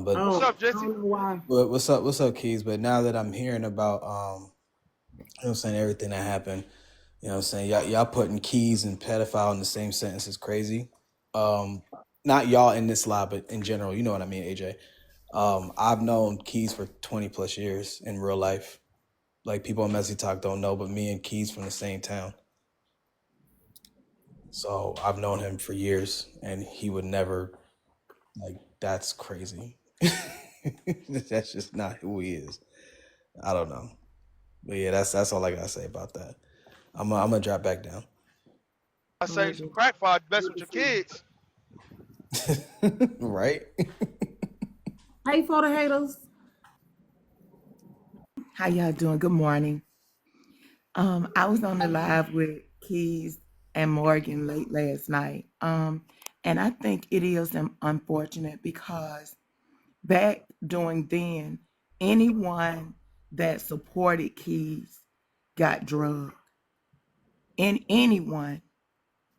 But What's up, I Jesse? don't know why. what's up, Keys? But now that I'm hearing about you know what I'm saying, everything that happened, you know what I'm saying, y'all putting Keys and pedophile in the same sentence is crazy. Not y'all in this live, but in general, you know what I mean, AJ. I've known Keys for 20 plus years in real life. Like people on Messy Talk don't know, but me and Keys from the same town. So I've known him for years, and he would never, like, that's crazy. That's just not who he is. I don't know. But yeah, that's all I gotta say about that. I'm gonna drop back down. I say some crack fire, mess with your kids. Right? Hey, photo haters. How y'all doing? Good morning. I was on the live with Keys and Morgan late last night. And I think it is unfortunate because back during then, anyone that supported Keys got drugged. Anyone.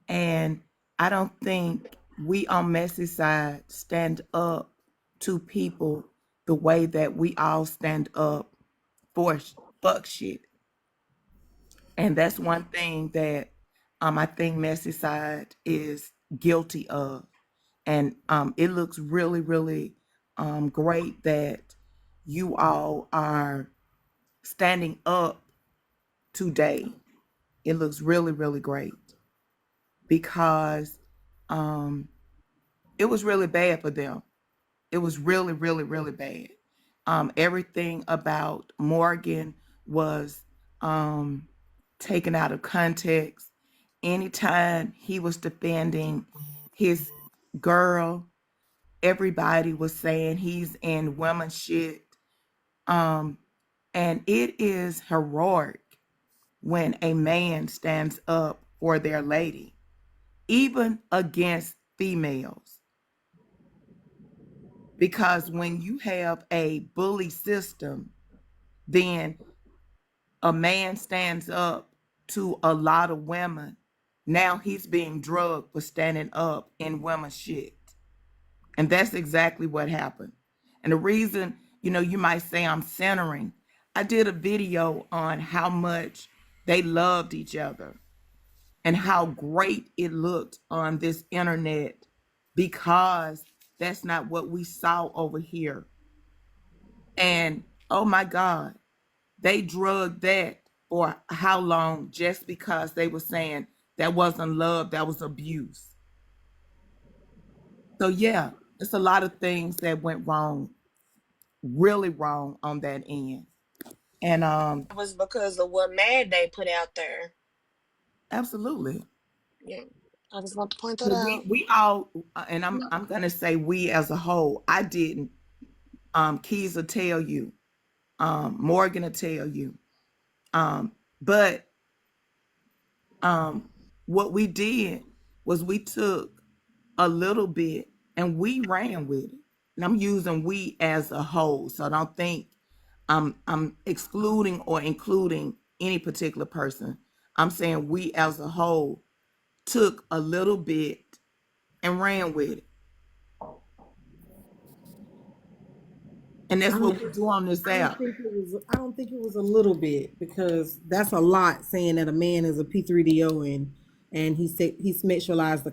And I don't think we on Messy's side stand up to people the way that we all stand up for fuck shit. And that's one thing that I think Messy Side is guilty of. And it looks really, really great that you all are standing up today. It looks really, really great because it was really bad for them. It was really, really, really bad. Everything about Morgan was taken out of context. Anytime he was defending his girl, everybody was saying he's in women's shit. And it is heroic when a man stands up for their lady, even against females. Because when you have a bully system, then a man stands up to a lot of women. Now he's being drugged for standing up in women's shit. And that's exactly what happened. And the reason, you might say I'm centering, I did a video on how much they loved each other and how great it looked on this internet because that's not what we saw over here. And oh my God, they drugged that for how long just because they were saying that wasn't love, that was abuse. So yeah, it's a lot of things that went wrong, really wrong on that end. And It was because of what Mad Day put out there. absolutely. Yeah, I just want to point that But out. we all and I'm gonna say we as a whole, I didn't. Keys will tell you, Morgan will tell you. But what we did was we took a little bit and we ran with it. And I'm using we as a whole. So I don't think I'm excluding or including any particular person. I'm saying we as a whole took a little bit and ran with it. And that's what we do on this app. I don't think it was a little bit because that's a lot saying that a man is a P3DO and he said he sexualized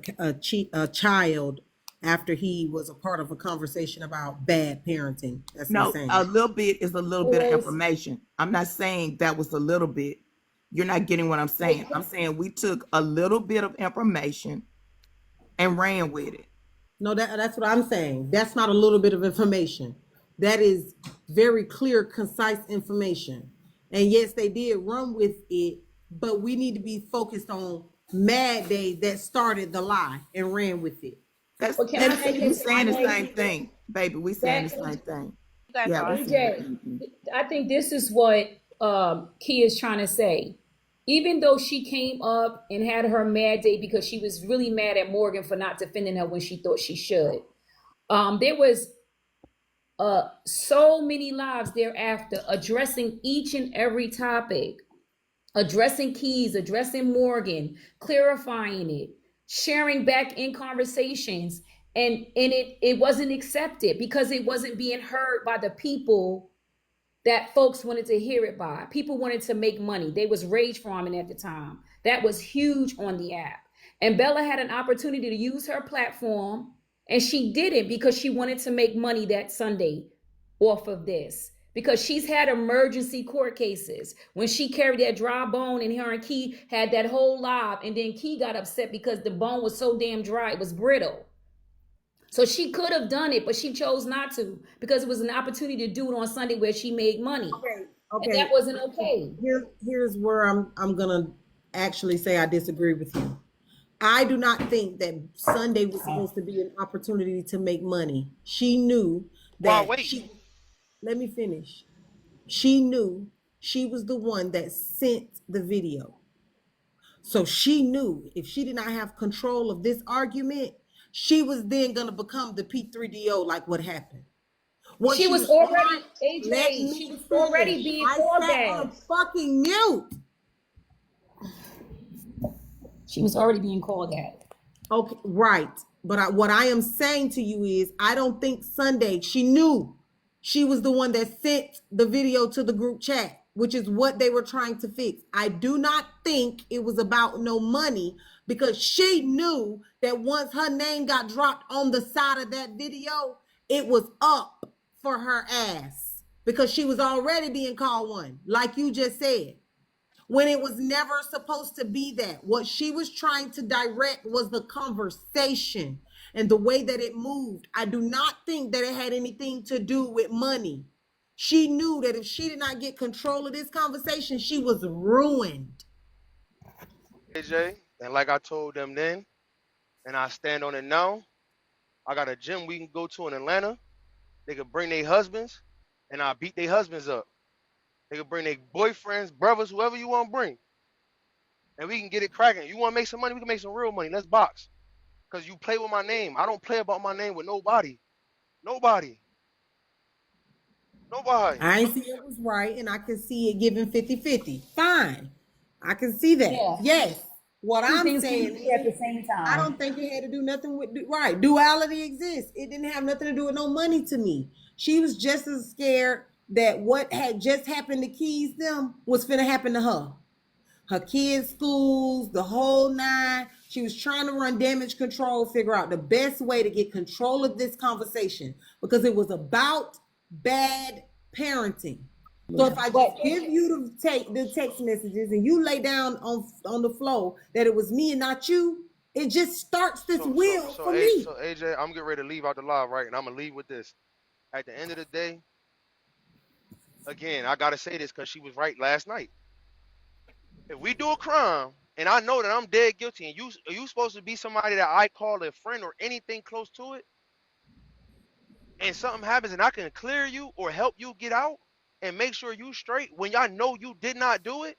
a child after he was a part of a conversation about bad parenting. That's No, a insane. little bit is a little bit of information. I'm not saying that was a little bit. You're not getting what I'm saying. I'm saying we took a little bit of information and ran with it. No, that's what I'm saying. That's not a little bit of information. That is very clear, concise information. And yes, they did run with it, but we need to be focused on Mad Day that started the lie and ran with it. That's Well, can I make we it? saying the same thing, baby. We saying the same thing. You got Yeah, we caught. saying the EJ, same thing. I think this is what Key is trying to say. Even though she came up and had her mad day because she was really mad at Morgan for not defending her when she thought she should, there was so many lives thereafter addressing each and every topic, addressing Keys, addressing Morgan, clarifying it, sharing back in conversations. and it wasn't accepted because it wasn't being heard by the people that folks wanted to hear it by. People wanted to make money. They was rage farming at the time. That was huge on the app. And Bella had an opportunity to use her platform, and she didn't because she wanted to make money that Sunday off of this. Because she's had emergency court cases. When she carried that dry bone and her and Key had that whole live, and then Key got upset because the bone was so damn dry, it was brittle. So she could have done it, but she chose not to because it was an opportunity to do it on Sunday where she made money. Okay. And that wasn't okay. Here's where I'm gonna actually say I disagree with you. I do not think that Sunday was supposed to be an opportunity to make money. She knew that let me finish. She knew she was the one that sent the video. So she knew if she did not have control of this argument, she was then going to become the P3DO like what happened. She was already, AJ, she was already being called that. On fucking mute. She was already being called that. Okay, right. But what I am saying to you is I don't think Sunday, she knew she was the one that sent the video to the group chat, which is what they were trying to fix. I do not think it was about no money because she knew that once her name got dropped on the side of that video, it was up for her ass because she was already being called one, like you just said, when it was never supposed to be that. What she was trying to direct was the conversation and the way that it moved. I do not think that it had anything to do with money. She knew that if she did not get control of this conversation, she was ruined. AJ, and like I told them then, and I stand on it now, I got a gym we can go to in Atlanta. They could bring their husbands, and I beat their husbands up. They could bring their boyfriends, brothers, whoever you want to bring. And we can get it cracking. You want to make some money? We can make some real money. Let's box. Because you play with my name. I don't play about my name with nobody. Nobody. I see it was right, and I can see it giving 50-50. Fine. I can see that. Yeah. Yes. What I'm saying is, at the same time, I don't think it had to do nothing with, right, duality exists. It didn't have nothing to do with no money to me. She was just as scared that what had just happened to Keys them was finna happen to her. Her kids' schools, the whole nine. She was trying to run damage control, figure out the best way to get control of this conversation because it was about bad parenting. So if I just give you the text messages and you lay down on the floor that it was me and not you, it just starts this wheel for me. So AJ, I'm getting ready to leave out the live, right? And I'm gonna leave with this. At the end of the day, again, I gotta say this because she was right last night. If we do a crime and I know that I'm dead guilty, and you supposed to be somebody that I call a friend or anything close to it, and something happens and I can clear you or help you get out and make sure you straight when y'all know you did not do it,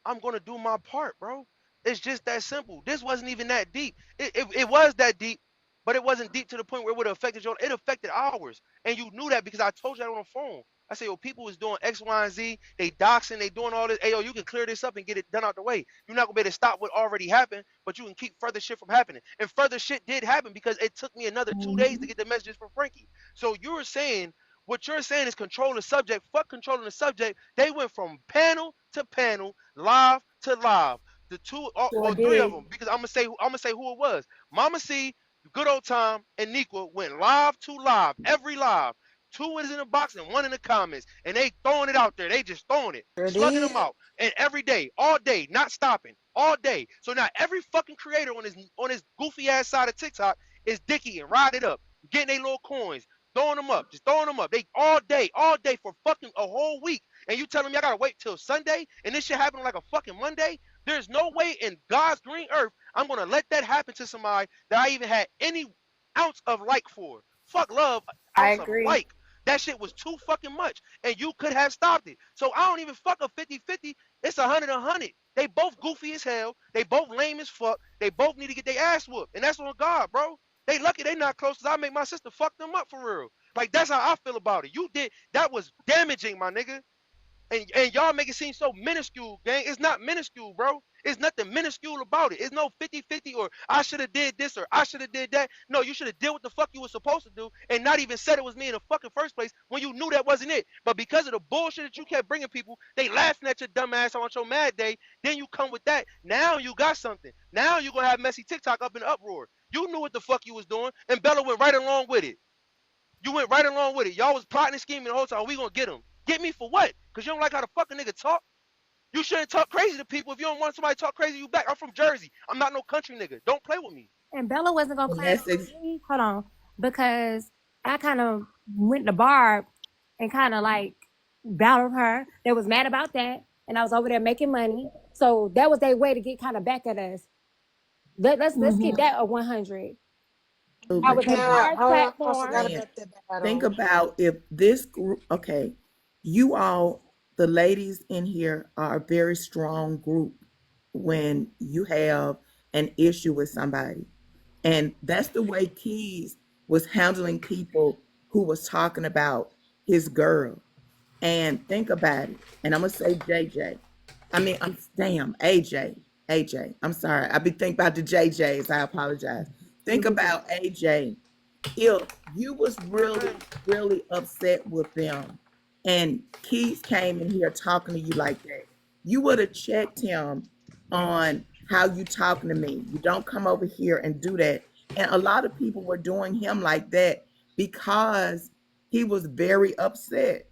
I'm gonna do my part, bro. It's just that simple. This wasn't even that deep. It was that deep, but it wasn't deep to the point where it would have affected your. It affected ours, and you knew that because I told you that on the phone. I said, yo, people was doing X, Y, and Z. They doxing, they doing all this. Hey, yo, you can clear this up and get it done out the way. You're not gonna be able to stop what already happened, but you can keep further shit from happening. And further shit did happen because it took me another 2 days to get the messages from Frankie. So you're saying what you're saying is control the subject. Fuck controlling the subject. They went from panel to panel, live to live. The two or three of them, because I'm gonna say who it was. Mama C, Good Old Time, and Niqua went live to live, every live. 2 is in the box and 1 in the comments, and they throwing it out there. They just throwing it, slugging them out, and every day, all day, not stopping, all day. So now every fucking creator on his goofy ass side of TikTok is dicky and riding it up, getting their little coins, throwing them up, just throwing them up. They all day for fucking a whole week. And you telling me I gotta wait till Sunday and this shit happening like a fucking Monday? There's no way in God's green earth I'm gonna let that happen to somebody that I even had any ounce of like for. Fuck love, ounce of like. That shit was too fucking much, and you could have stopped it. So I don't even fuck a 50-50. It's 100-100. They both goofy as hell. They both lame as fuck. They both need to get their ass whooped, and that's on God, bro. They lucky they not close, because I make my sister fuck them up for real. Like, that's how I feel about it. You did. That was damaging, my nigga. And y'all make it seem so minuscule, gang. It's not minuscule, bro. It's nothing minuscule about it. It's no 50-50 or I should have did this or I should have did that. No, you should have did what the fuck you was supposed to do and not even said it was me in the fucking first place when you knew that wasn't it. But because of the bullshit that you kept bringing people, they laughing at your dumb ass on your mad day. Then you come with that. Now you got something. Now you gonna have messy TikTok up in the uproar. You knew what the fuck you was doing, and Bella went right along with it. You went right along with it. Y'all was plotting and scheming the whole time. We gonna get him. Get me for what? Cause you don't like how the fucking nigga talk. You shouldn't talk crazy to people if you don't want somebody to talk crazy to you back. I'm from Jersey. I'm not no country nigga. Don't play with me. And Bella wasn't gonna And claim that's ex- me. Hold on, because I kind of went to Barb and kind of like battled her. They was mad about that, and I was over there making money. So that was their way to get kind of back at us. Let's get that a 100. I was at Yeah, Barb's I platform. forgot man, about that battle. think about if this group, okay, you all, the ladies in here are a very strong group when you have an issue with somebody. And that's the way Keys was handling people who was talking about his girl. And think about it. And I'm gonna say JJ. I mean, I'm damn AJ. AJ. I'm sorry. I be thinking about the JJs. I apologize. Think about AJ. If you was really, really upset with them and Keith came in here talking to you like that, you would have checked him on how you talking to me. You don't come over here and do that. And a lot of people were doing him like that because he was very upset.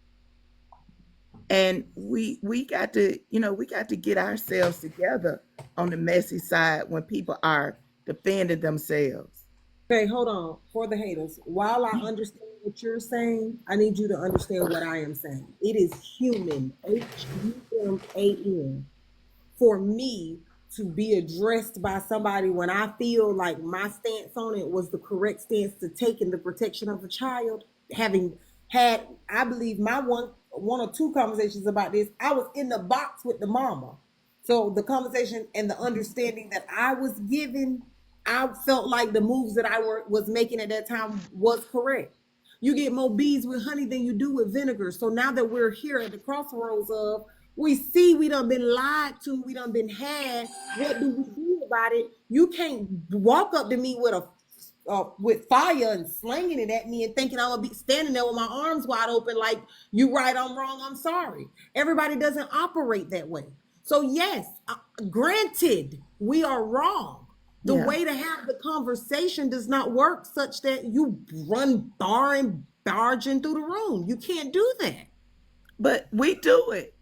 And we got to, we got to get ourselves together on the messy side when people are defending themselves. Okay, hold on. For the haters, while I understand what you're saying, I need you to understand what I am saying. It is human, human, for me to be addressed by somebody when I feel like my stance on it was the correct stance to take in the protection of a child. Having had, I believe, my one or two conversations about this, I was in the box with the mama. So the conversation and the understanding that I was given, I felt like the moves that was making at that time was correct. You get more bees with honey than you do with vinegar. So now that we're here at the crossroads of, we see we done been lied to, we done been had. What do we do about it? You can't walk up to me with fire and slinging it at me and thinking I'm gonna be standing there with my arms wide open like you right, I'm wrong, I'm sorry. Everybody doesn't operate that way. So yes, granted, we are wrong. The Yeah. way to have the conversation does not work such that you run barging through the room. You can't do that. But we do it.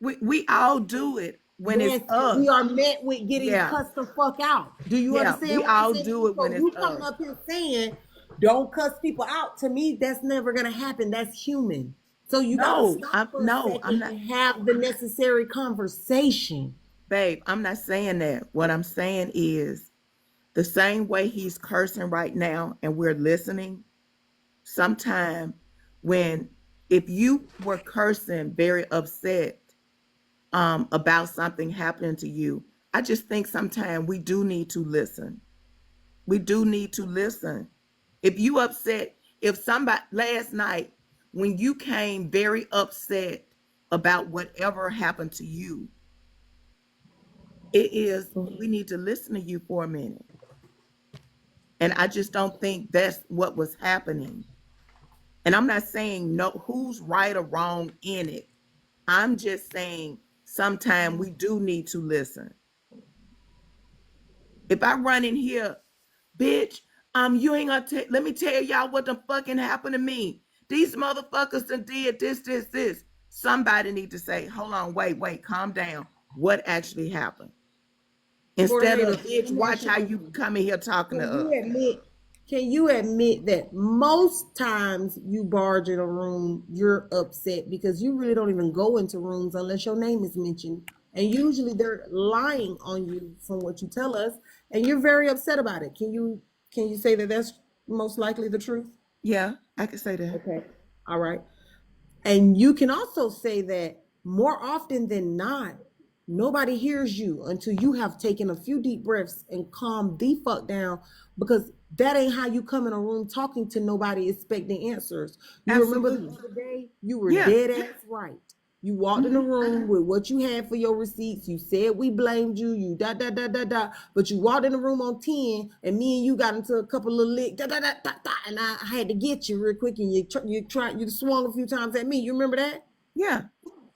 We all do it when it's Yes, we us. are met with getting Yeah. cussed the fuck out. Do you Yeah. understand We what I'm all saying? do it when So it's you coming us. up here saying, don't cuss people out. To me, that's never gonna happen. That's human. So you gotta No, stop for a I'm second not, and have the necessary conversation. babe, I'm not saying that. What I'm saying is the same way he's cursing right now and we're listening, sometime when if you were cursing very upset about something happening to you, I just think sometimes we do need to listen. We do need to listen. If you upset, if somebody last night when you came very upset about whatever happened to you, it is we need to listen to you for a minute. And I just don't think that's what was happening. And I'm not saying no who's right or wrong in it. I'm just saying sometimes we do need to listen. If I run in here, bitch, you ain't gonna let me tell y'all what the fucking happened to me. These motherfuckers done did this. Somebody need to say, hold on, wait, calm down. What actually happened? Instead of, Border bitch, let me ask watch you how you something. come in here talking to Can us. you admit? Can you admit that most times you barge in a room, you're upset because you really don't even go into rooms unless your name is mentioned, and usually they're lying on you from what you tell us, and you're very upset about it. Can you say that that's most likely the truth? Yeah, I could say that. Okay, all right. And you can also say that more often than not, nobody hears you until you have taken a few deep breaths and calmed the fuck down, because that ain't how you come in a room talking to nobody expecting answers. You remember the Absolutely. other day? You were Yeah. dead ass right. You walked in the room with what you had for your receipts. You said we blamed you. You da da da da da. But you walked in the room on 10, and me and you got into a couple of licks. Da da da da da. And I had to get you real quick, and you swung a few times at me. You remember that? Yeah.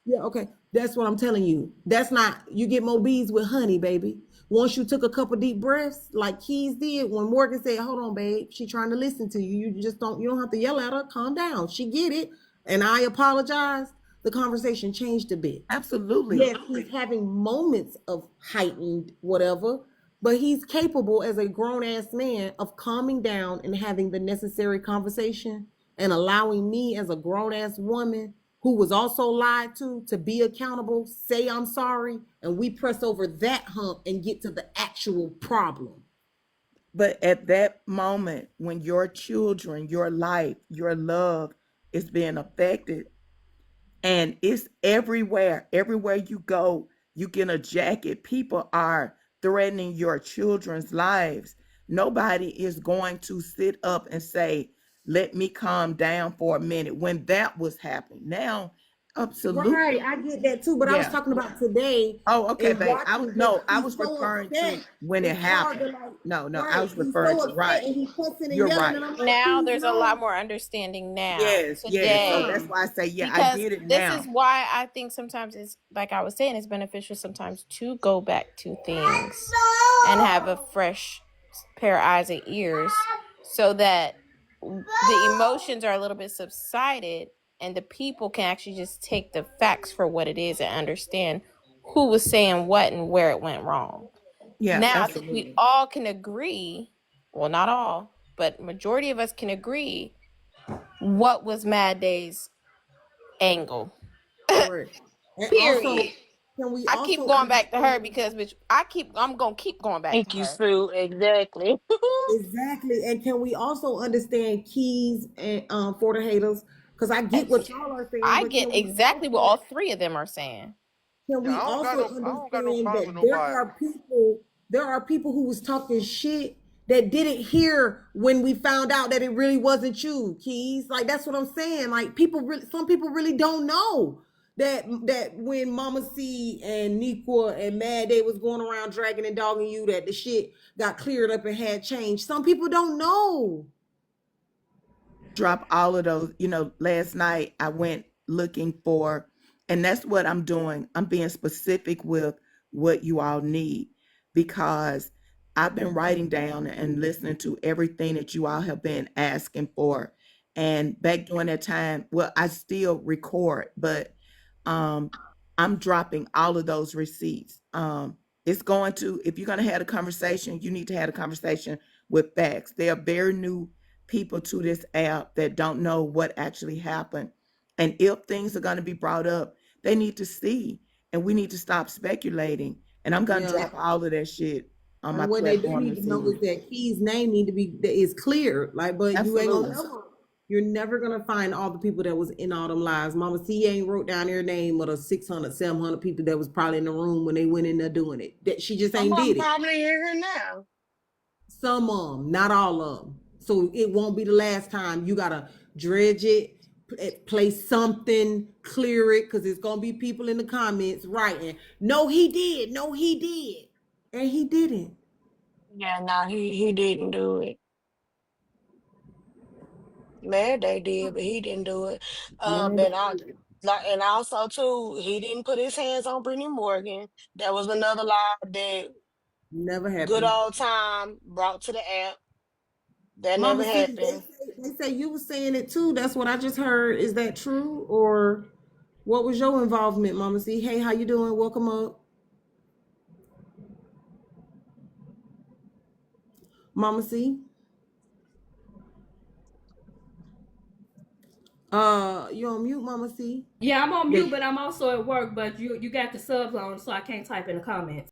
Yeah, okay. That's what I'm telling you. That's not, you get more bees with honey, baby. Once you took a couple deep breaths, like Keys did, when Morgan said, "Hold on, babe, she trying to listen to you. You don't have to yell at her. Calm down. She get it." And I apologized. The conversation changed a bit. Absolutely. Yes, he's having moments of heightened whatever, but he's capable as a grown ass man of calming down and having the necessary conversation and allowing me as a grown ass woman who was also lied to be accountable, say I'm sorry, and we press over that hump and get to the actual problem. But at that moment, when your children, your life, your love is being affected, and it's everywhere you go, you get a jacket, people are threatening your children's lives. Nobody is going to sit up and say, let me calm down for a minute, when that was happening. Now, Right, absolutely. I get that too, but I was Yeah. talking about today Oh, okay, and babe. I was watching because no, I he's was so referring upset. to when it It's hard to happened. like, No, I right? was He's referring so to upset right. and he's cussing and You're yelling, right. and I'm like, Now please there's a lot no. more understanding now, Yes, yes. So today. that's Yeah, why I say, yeah, I Because get it this is now. why I think sometimes it's, like I was saying, it's beneficial sometimes to go back to things and have a fresh pair of eyes and ears, so that the emotions are a little bit subsided and the people can actually just take the facts for what it is and understand who was saying what and where it went wrong. Yeah, Now I think we absolutely. all can agree, well, not all, but majority of us can agree what was Mad Day's angle. correct. And also, Period. can we I keep also going back to her understand because, bitch, I'm gonna keep going back to Thank you, her. Sue. Exactly. exactly? And can we also understand Keys and for the haters? Because I get what y'all are saying, I but get exactly what all three of them are saying. can Yeah, we also I don't got no understand problems with that there nobody. are people who was talking shit that didn't hear when we found out that it really wasn't you, Keys? Like that's what I'm saying. Like some people really don't know that when Mama C and Niqua and Mad Day was going around dragging and dogging you, that the shit got cleared up and had changed. Some people don't know. Drop all of those. Last night I went looking for, and that's what I'm doing. I'm being specific with what you all need, because I've been writing down and listening to everything that you all have been asking for. And back during that time, well, I still record, but um, I'm dropping all of those receipts. It's going to, if you're going to have a conversation, you need to have a conversation with facts. They are very new people to this app that don't know what actually happened. And if things are going to be brought up, they need to see, and we need to stop speculating. And I'm going to Yeah. drop all of that shit on my And what they do platform need to this know is evening. that Key's name need to be that is clear. Like, but you ain't gonna Absolutely. never, you're never gonna find all the people that was in all them lives. Mama C ain't wrote down their name of the 600, 700 people that was probably in the room when they went in there doing it. That she just I'm ain't did it. probably here now. Some of them, not all of them. So it won't be the last time. You gotta dredge it, play something, clear it, because it's gonna be people in the comments writing, "No, he did. No, he did," and he didn't. Yeah, no, he didn't do it. Man, they did, but he didn't do it. Man, And I like, and also too, he didn't put his hands on Brittany Morgan. That was another lie that never good happened. old time brought to the app. That Mama never C, happened. they say you were saying it too. That's what I just heard. Is that true, or what was your involvement, Mama C? Hey, how you doing? Welcome up, Mama C. You on mute, Mama C? Yeah, I'm on Yeah, mute, but I'm also at work. But you got the subs on, so I can't type in the comments.